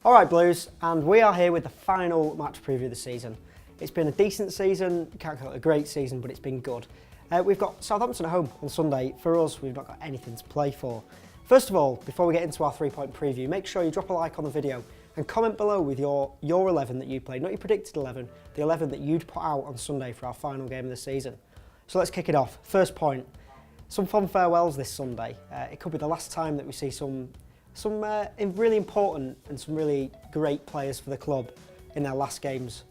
Alright Blues, and we are here with the final match preview of the season. It's been a decent season, can't call it a great season, but it's been good. We've got Southampton at home on Sunday. For us, we've not got anything to play for. First of all, before we get into our 3-point preview, make sure you drop a like on the video and comment below with your 11 that you played, not your predicted 11, the 11 that you'd put out on Sunday for our final game of the season. So let's kick it off. First point, some fond farewells this Sunday. It could be the last time that we see some really important and some really great players for the club in their last games.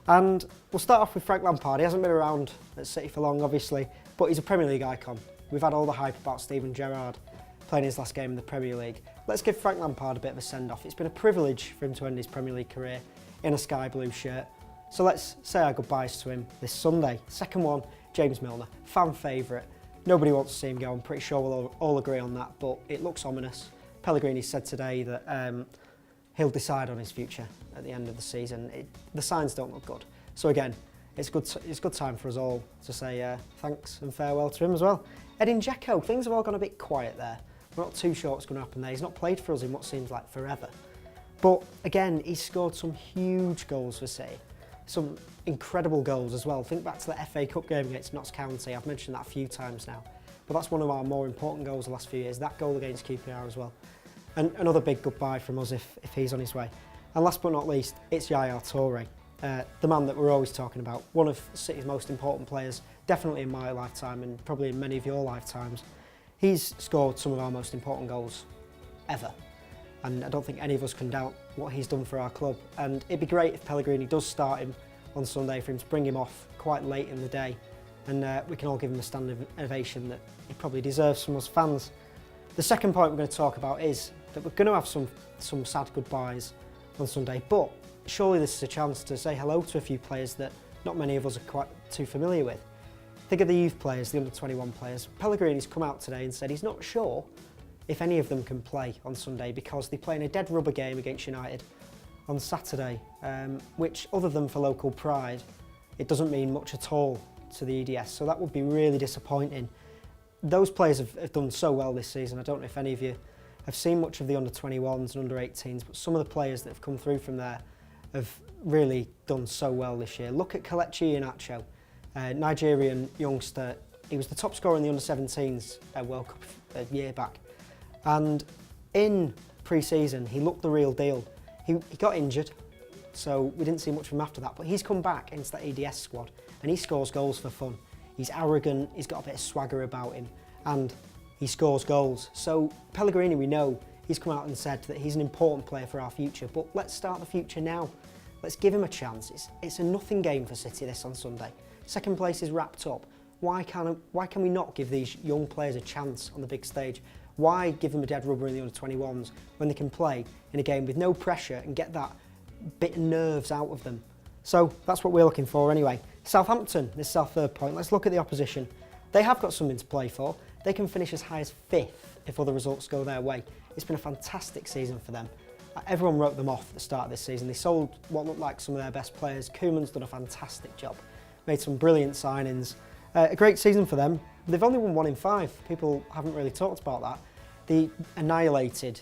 And we'll start off with Frank Lampard. He hasn't been around at City for long, obviously, but he's a Premier League icon. We've had all the hype about Steven Gerrard playing his last game in the Premier League. Let's give Frank Lampard a bit of a send-off. It's been a privilege for him to end his Premier League career in a sky blue shirt. So let's say our goodbyes to him this Sunday. Second one, James Milner, fan favourite. Nobody wants to see him go. I'm pretty sure we'll all agree on that, but it looks ominous. Pellegrini said today that he'll decide on his future at the end of the season. The signs don't look good. So again, it's good time for us all to say thanks and farewell to him as well. Dzeko, things have all gone a bit quiet there. We're not too sure what's going to happen there. He's not played for us in what seems like forever. But again, he's scored some huge goals for City. Some incredible goals as well. Think back to the FA Cup game against Notts County. I've mentioned that a few times now. But that's one of our more important goals the last few years. That goal against QPR as well. And another big goodbye from us if he's on his way. And last but not least, it's Toure, the man that we're always talking about. One of City's most important players, definitely in my lifetime and probably in many of your lifetimes. He's scored some of our most important goals ever. And I don't think any of us can doubt what he's done for our club. And it'd be great if Pellegrini does start him on Sunday, for him to bring him off quite late in the day. And we can all give him a standing ovation that he probably deserves from us fans. The second point we're going to talk about is that we're going to have some sad goodbyes on Sunday, but surely this is a chance to say hello to a few players that not many of us are quite too familiar with. Think of the youth players, the under-21 players. Pellegrini's come out today and said he's not sure if any of them can play on Sunday because they play in a dead rubber game against United on Saturday, which other than for local pride, it doesn't mean much at all to the EDS, so that would be really disappointing. Those players have done so well this season. I don't know if any of you have seen much of the under-21s and under-18s, but some of the players that have come through from there have really done so well this year. Look at Kelechi Iheanacho, Nigerian youngster. He was the top scorer in the under-17s World Cup a year back. And in pre-season, he looked the real deal. He got injured, so we didn't see much of him after that, but he's come back into that EDS squad and he scores goals for fun. He's arrogant, he's got a bit of swagger about him, and he scores goals. So Pellegrini, we know, he's come out and said that he's an important player for our future, but let's start the future now. Let's give him a chance. It's a nothing game for City this on Sunday. Second place is wrapped up. Why can we not give these young players a chance on the big stage? Why give them a dead rubber in the under-21s when they can play in a game with no pressure and get that bit of nerves out of them? So that's what we're looking for anyway. Southampton, this is our third point. Let's look at the opposition. They have got something to play for. They can finish as high as 5th if other results go their way. It's been a fantastic season for them. Everyone wrote them off at the start of this season. They sold what looked like some of their best players. Koeman's done a fantastic job. Made some brilliant signings. A great season for them. They've only won 1 in 5. People haven't really talked about that. They annihilated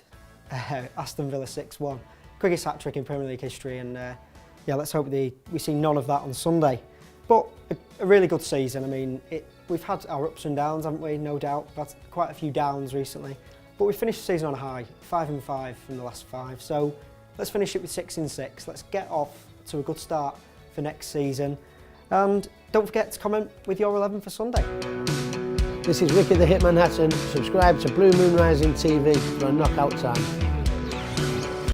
Aston Villa 6-1. Quickest hat-trick in Premier League history, and yeah, let's hope we see none of that on Sunday. But a really good season. I mean, we've had our ups and downs, haven't we? No doubt. We've had quite a few downs recently. But we finished the season on a high, 5 in 5 from the last 5. So let's finish it with 6 in 6. Let's get off to a good start for next season. And don't forget to comment with your 11 for Sunday. This is Ricky the Hitman Hatton. Subscribe to Blue Moon Rising TV for a knockout time.